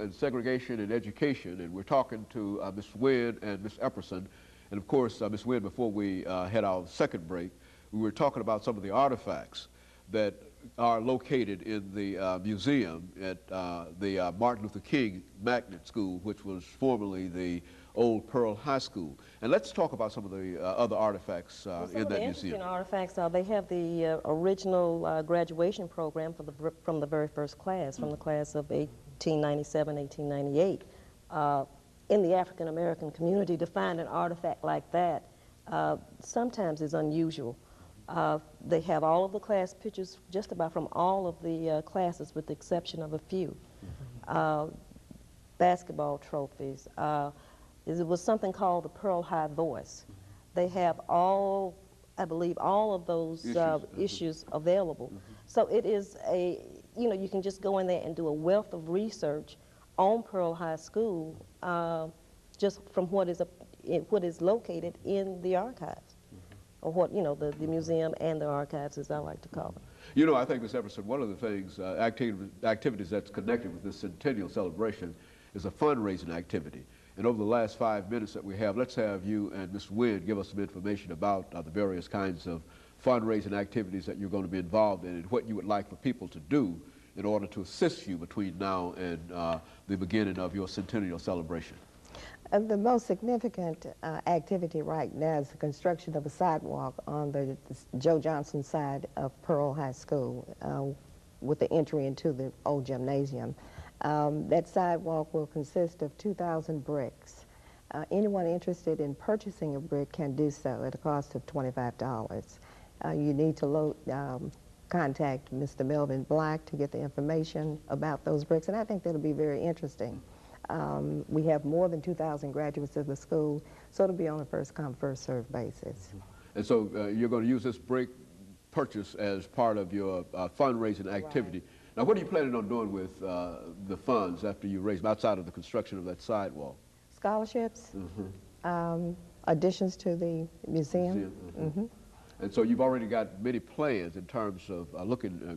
and Segregation in Education, and we're talking to Ms. Wynn and Ms. Epperson. And of course, Ms. Wynn, before we had our second break, we were talking about some of the artifacts that are located in the museum at the Martin Luther King Magnet School, which was formerly the old Pearl High School. And let's talk about some of the other artifacts in that museum. Some of the interesting artifacts are they have the original graduation program from the very first class, from the class of 1897, 1898. In the African American community, to find an artifact like that sometimes is unusual. They have all of the class pictures just about from all of the classes with the exception of a few. Basketball trophies. It was something called the Pearl High Voice. They have all, I believe, all of those issues available. So it is a, you can just go in there and do a wealth of research on Pearl High School just from what is located in the archives. Or what, the museum and the archives, as I like to call them. I think, Ms. Epperson, one of the things, activities that's connected with this centennial celebration is a fundraising activity. And over the last 5 minutes that we have, let's have you and Ms. Wynn give us some information about the various kinds of fundraising activities that you're going to be involved in and what you would like for people to do in order to assist you between now and the beginning of your centennial celebration. The most significant activity right now is the construction of a sidewalk on the Joe Johnson side of Pearl High School with the entry into the old gymnasium. That sidewalk will consist of 2,000 bricks. Anyone interested in purchasing a brick can do so at a cost of $25. You need to contact Mr. Melvin Black to get the information about those bricks, and I think that'll be very interesting. We have more than 2,000 graduates of the school, so it'll be on a first-come, first-served basis. And so you're going to use this brick purchase as part of your fundraising activity. Right. Now, what are you planning on doing with the funds after you raise them outside of the construction of that sidewalk? Scholarships, additions to the museum. And so you've already got many plans in terms of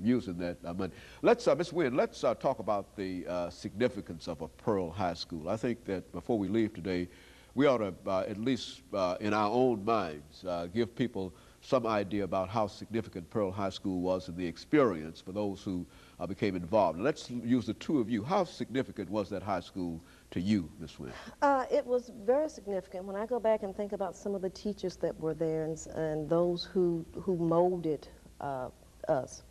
using that money. Let's, Ms. Wynn, let's talk about the significance of a Pearl High School. I think that before we leave today, we ought to, at least in our own minds, give people some idea about how significant Pearl High School was and the experience for those who became involved. Let's use the two of you. How significant was that high school to you, Ms. Wynn? It was very significant. When I go back and think about some of the teachers that were there and those who molded us.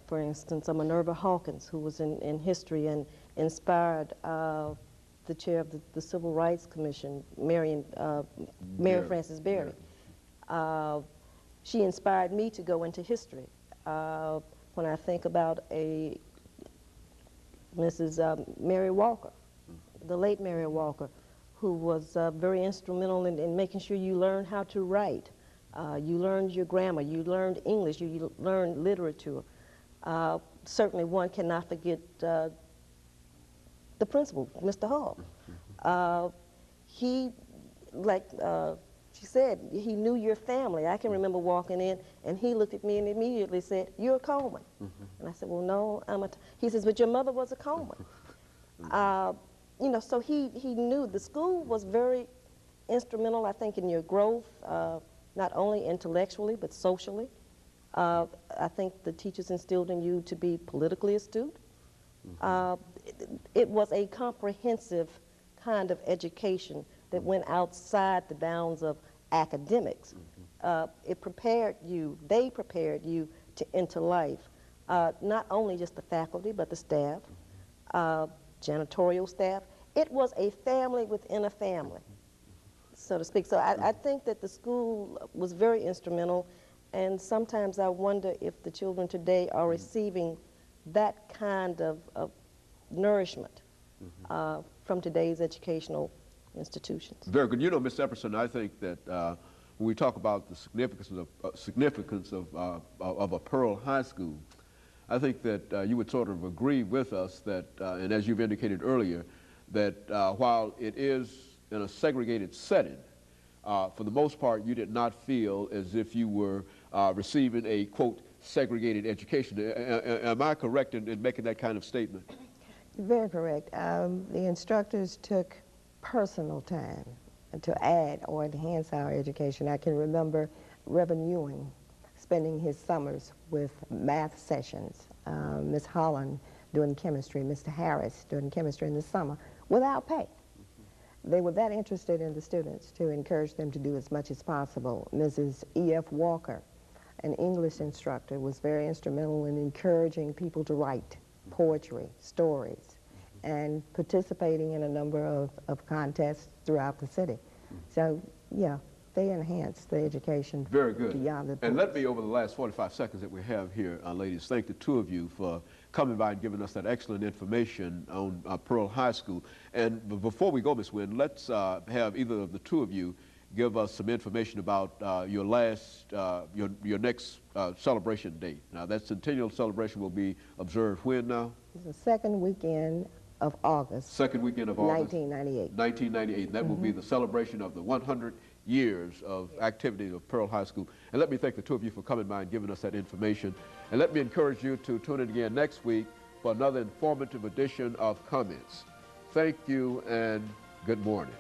For instance, Minerva Hawkins, who was in history and inspired the chair of the Civil Rights Commission, Mary Frances Berry. She inspired me to go into history. When I think about Mrs. Mary Walker, the late Mary Walker, who was very instrumental in making sure you learned how to write. You learned your grammar, you learned English, you learned literature. Certainly one cannot forget the principal, Mr. Hall. He, like she said, he knew your family. I can remember walking in, and he looked at me and immediately said, "You're a Coleman." And I said, "Well, no, I'm a..." He says, "But your mother was a Coleman." So he knew the school was very instrumental, I think, in your growth, not only intellectually, but socially. I think the teachers instilled in you to be politically astute. It was a comprehensive kind of education that went outside the bounds of academics. It prepared you, they prepared you into life, not only just the faculty, but the staff, janitorial staff. It was a family within a family, so to speak. So I think that the school was very instrumental, and sometimes I wonder if the children today are receiving that kind of nourishment from today's educational institutions. Very good. Ms. Epperson, I think that when we talk about the significance of a Pearl High School, I think that you would sort of agree with us that, and as you've indicated earlier, that while it is in a segregated setting, for the most part, you did not feel as if you were receiving a, quote, segregated education. Am I correct in making that kind of statement? Very correct. The instructors took personal time to add or enhance our education. I can remember Reverend Ewing spending his summers with math sessions, Miss Holland doing chemistry, Mr. Harris doing chemistry in the summer without pay. They were that interested in the students to encourage them to do as much as possible. Mrs. E.F. Walker, an English instructor, was very instrumental in encouraging people to write poetry, stories, and participating in a number of contests throughout the city. So, yeah, they enhanced the education Very good. beyond the And let me, over the last 45 seconds that we have here, ladies, thank the two of you for coming by and giving us that excellent information on Pearl High School. And before we go, Ms. Wynn, let's have either of the two of you give us some information about your next celebration date. Now, that centennial celebration will be observed when now? It's the second weekend of August. Second weekend of August. 1998. 1998. That will be the celebration of the 100 years of activity of Pearl High School. And let me thank the two of you for coming by and giving us that information. And let me encourage you to tune in again next week for another informative edition of Comments. Thank you and good morning.